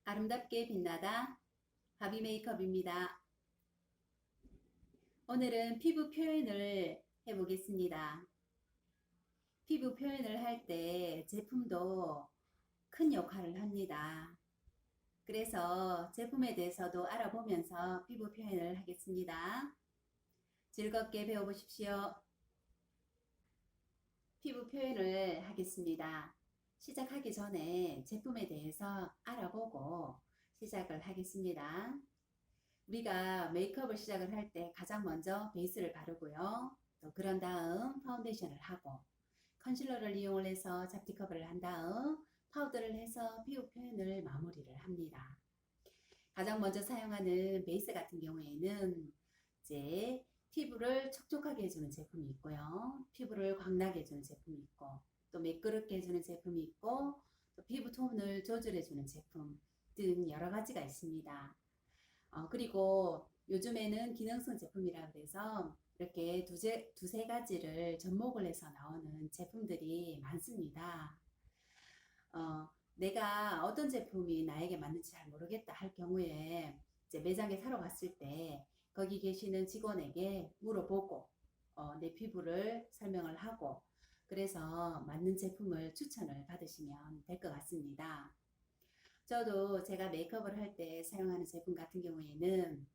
아름답게 빛나다 바비 메이크업입니다. 오늘은 피부 표현을 해보겠습니다. 피부 표현을 할 때 제품도 큰 역할을 합니다. 그래서 제품에 대해서도 알아보면서 피부 표현을 하겠습니다. 즐겁게 배워보십시오. 피부 표현을 하겠습니다. 시작하기 전에 제품에 대해서 알아보고 시작을 하겠습니다. 우리가 메이크업을 시작을 할 때 가장 먼저 베이스를 바르고요. 또 그런 다음 파운데이션을 하고 컨실러를 이용을 해서 잡티 커버를 한 다음 파우더를 해서 피부 표현을 마무리를 합니다. 가장 먼저 사용하는 베이스 같은 경우에는 이제 피부를 촉촉하게 해주는 제품이 있고요. 피부를 광나게 해주는 제품이 있고 또 매끄럽게 해주는 제품이 있고 또 피부 톤을 조절해주는 제품 등 여러 가지가 있습니다. 그리고 요즘에는 기능성 제품이라 그래서 이렇게 두세 가지를 접목을 해서 나오는 제품들이 많습니다. 내가 어떤 제품이 나에게 맞는지 잘 모르겠다 할 경우에 이제 매장에 사러 갔을 때 거기 계시는 직원에게 물어보고 내 피부를 설명을 하고 그래서 맞는 제품을 추천을 받으시면 될 것 같습니다. 저도 제가 메이크업을 할 때 사용하는 제품 같은 경우에는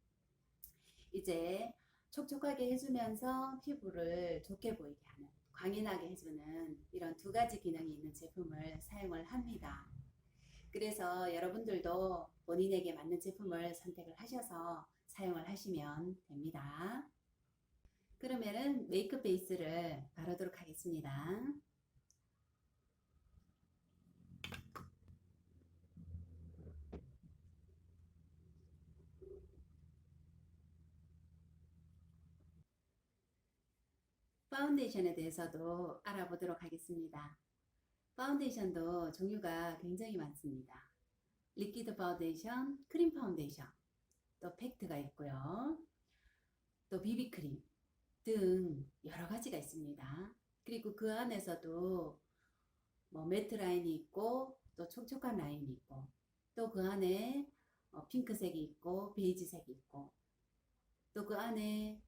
이제 촉촉하게 해주면서 피부를 좋게 보이게 하는, 광이 나게 해주는 이런 두 가지 기능이 있는 제품을 사용을 합니다. 그래서 여러분들도 본인에게 맞는 제품을 선택을 하셔서 사용을 하시면 됩니다. 그러면은 메이크업 베이스를 바르도록 하겠습니다. 파운데이션에 대해서도 알아보도록 하겠습니다. 파운데이션도 종류가 굉장히 많습니다. 리퀴드 파운데이션, 크림 파운데이션, 또 팩트가 있고요. 또 비비크림 등 여러 가지가 있습니다. 그리고 그 안에서도 뭐 매트 라인이 있고 또 촉촉한 라인이 있고 또 그 안에 핑크색이 있고 베이지색이 있고 또 그 안에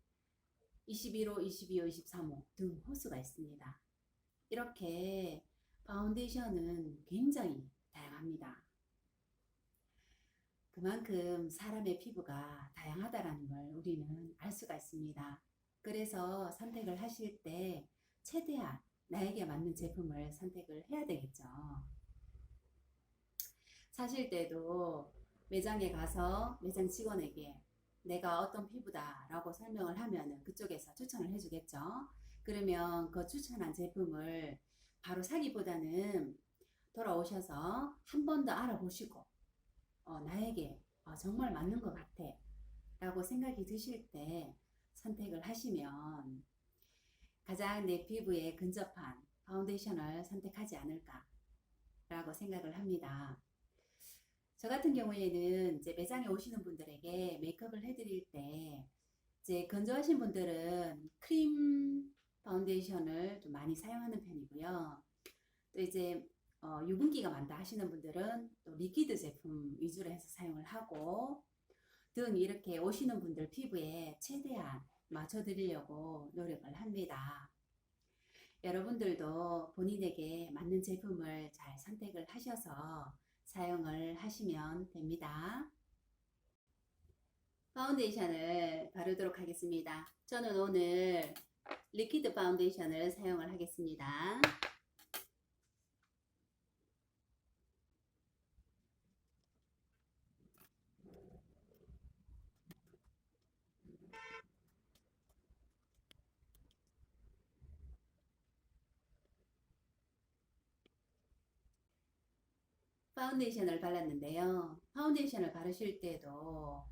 21호, 22호, 23호 등 호수가 있습니다. 이렇게 파운데이션은 굉장히 다양합니다. 그만큼 사람의 피부가 다양하다는 걸 우리는 알 수가 있습니다. 그래서 선택을 하실 때 최대한 나에게 맞는 제품을 선택을 해야 되겠죠. 사실 때도 매장에 가서 매장 직원에게 내가 어떤 피부다 라고 설명을 하면 그쪽에서 추천을 해주겠죠. 그러면 그 추천한 제품을 바로 사기보다는 돌아오셔서 한 번 더 알아보시고 나에게 정말 맞는 것 같아 라고 생각이 드실 때 선택을 하시면 가장 내 피부에 근접한 파운데이션을 선택하지 않을까 라고 생각을 합니다. 저 같은 경우에는 이제 매장에 오시는 분들에게 메이크업을 해드릴 때 이제 건조하신 분들은 크림 파운데이션을 좀 많이 사용하는 편이고요. 또 이제 유분기가 많다 하시는 분들은 또 리퀴드 제품 위주로 해서 사용을 하고 등 이렇게 오시는 분들 피부에 최대한 맞춰드리려고 노력을 합니다. 여러분들도 본인에게 맞는 제품을 잘 선택을 하셔서 사용을 하시면 됩니다. 파운데이션을 바르도록 하겠습니다. 저는 오늘 리퀴드 파운데이션을 사용을 하겠습니다. 파운데이션을 발랐는데요. 파운데이션을 바르실 때도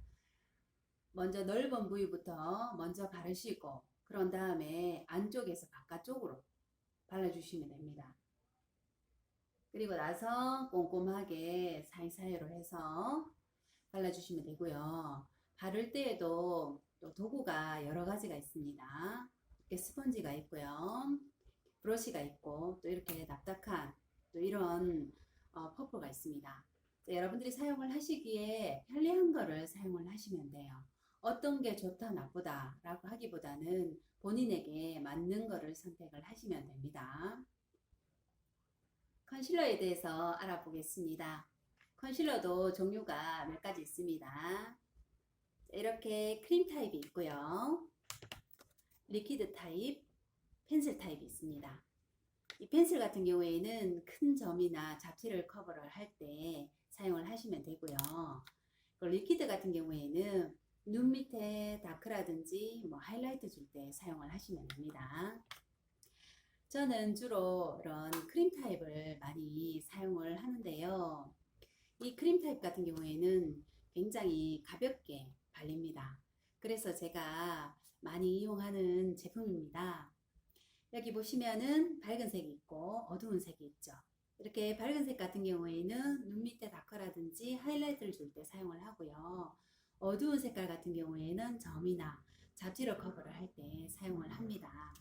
먼저 넓은 부위부터 먼저 바르시고 그런 다음에 안쪽에서 바깥쪽으로 발라주시면 됩니다. 그리고 나서 꼼꼼하게 사이사이로 해서 발라주시면 되고요. 바를 때에도 또 도구가 여러 가지가 있습니다. 이렇게 스펀지가 있고요. 브러쉬가 있고 또 이렇게 납작한 또 이런 퍼프가 있습니다. 여러분들이 사용을 하시기에 편리한 거를 사용을 하시면 돼요. 어떤 게 좋다 나쁘다 라고 하기보다는 본인에게 맞는 거를 선택을 하시면 됩니다. 컨실러에 대해서 알아보겠습니다. 컨실러도 종류가 몇 가지 있습니다. 이렇게 크림 타입이 있고요. 리퀴드 타입, 펜슬 타입이 있습니다. 이 펜슬 같은 경우에는 큰 점이나 잡티를 커버를 할 때 사용을 하시면 되고요. 리퀴드 같은 경우에는 눈 밑에 다크라든지 뭐 하이라이트 줄 때 사용을 하시면 됩니다. 저는 주로 이런 크림 타입을 많이 사용을 하는데요. 이 크림 타입 같은 경우에는 굉장히 가볍게 발립니다. 그래서 제가 많이 이용하는 제품입니다. 여기 보시면은 밝은 색이 있고 어두운 색이 있죠. 이렇게 밝은 색 같은 경우에는 눈 밑에 다크라든지 하이라이트를 줄 때 사용을 하고요. 어두운 색깔 같은 경우에는 점이나 잡티를 커버를 할 때 사용을 합니다.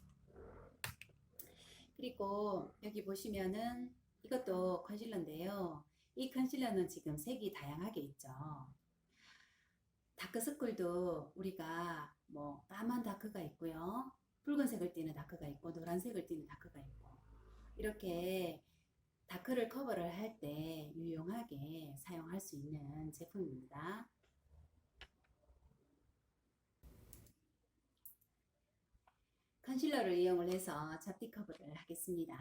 그리고 여기 보시면은 이것도 컨실러인데요. 이 컨실러는 지금 색이 다양하게 있죠. 다크서클도 우리가 뭐 까만 다크가 있고요. 붉은색을 띠는 다크가 있고 노란색을 띠는 다크가 있고 이렇게 다크를 커버를 할 때 유용하게 사용할 수 있는 제품입니다. 컨실러를 이용을 해서 잡티 커버를 하겠습니다.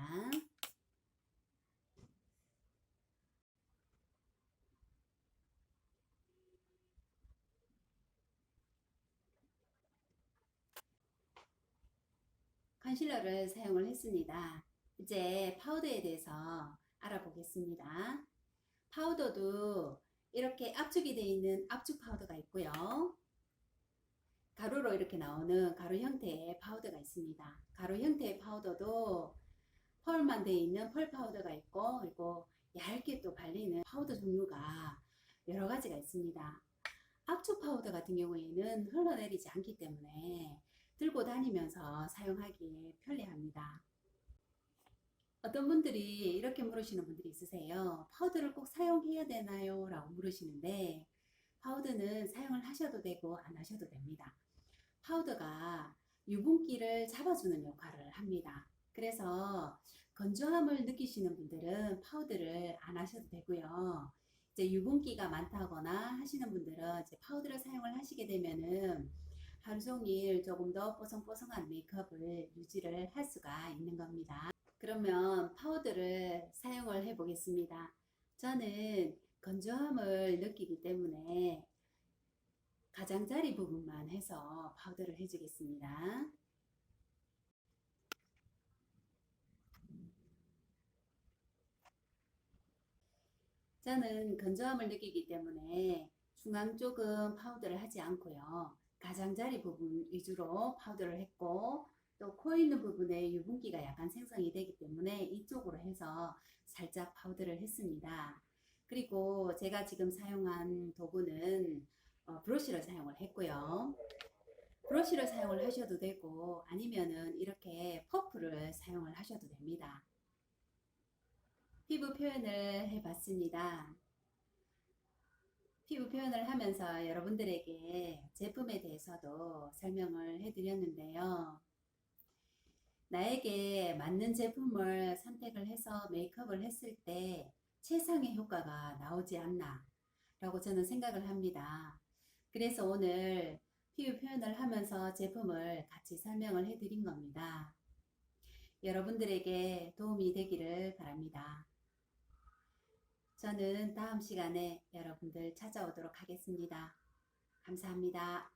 컨실러를 사용을 했습니다. 이제 파우더에 대해서 알아보겠습니다. 파우더도 이렇게 압축이 되어 있는 압축 파우더가 있고요. 가루로 이렇게 나오는 가루 형태의 파우더가 있습니다. 가루 형태의 파우더도 펄만 되어 있는 펄 파우더가 있고 그리고 얇게 또 발리는 파우더 종류가 여러 가지가 있습니다. 압축 파우더 같은 경우에는 흘러내리지 않기 때문에 들고 다니면서 사용하기에 편리합니다. 어떤 분들이 이렇게 물으시는 분들이 있으세요. 파우더를 꼭 사용해야 되나요? 라고 물으시는데 파우더는 사용을 하셔도 되고 안 하셔도 됩니다. 파우더가 유분기를 잡아주는 역할을 합니다. 그래서 건조함을 느끼시는 분들은 파우더를 안 하셔도 되고요. 이제 유분기가 많다거나 하시는 분들은 이제 파우더를 사용을 하시게 되면은 하루 종일 조금 더 뽀송뽀송한 메이크업을 유지를 할 수가 있는 겁니다. 그러면 파우더를 사용을 해 보겠습니다. 저는 건조함을 느끼기 때문에 가장자리 부분만 해서 파우더를 해주겠습니다. 저는 건조함을 느끼기 때문에 중앙 쪽은 파우더를 하지 않고요. 가장자리 부분 위주로 파우더를 했고 또 코 있는 부분에 유분기가 약간 생성이 되기 때문에 이쪽으로 해서 살짝 파우더를 했습니다. 그리고 제가 지금 사용한 도구는 브러쉬를 사용을 했고요. 브러쉬를 사용을 하셔도 되고 아니면은 이렇게 퍼프를 사용을 하셔도 됩니다. 피부 표현을 해봤습니다. 피부 표현을 하면서 여러분들에게 제품에 대해서도 설명을 해드렸는데요. 나에게 맞는 제품을 선택을 해서 메이크업을 했을 때 최상의 효과가 나오지 않나 라고 저는 생각을 합니다. 그래서 오늘 피부 표현을 하면서 제품을 같이 설명을 해드린 겁니다. 여러분들에게 도움이 되기를 바랍니다. 저는 다음 시간에 여러분들 찾아오도록 하겠습니다. 감사합니다.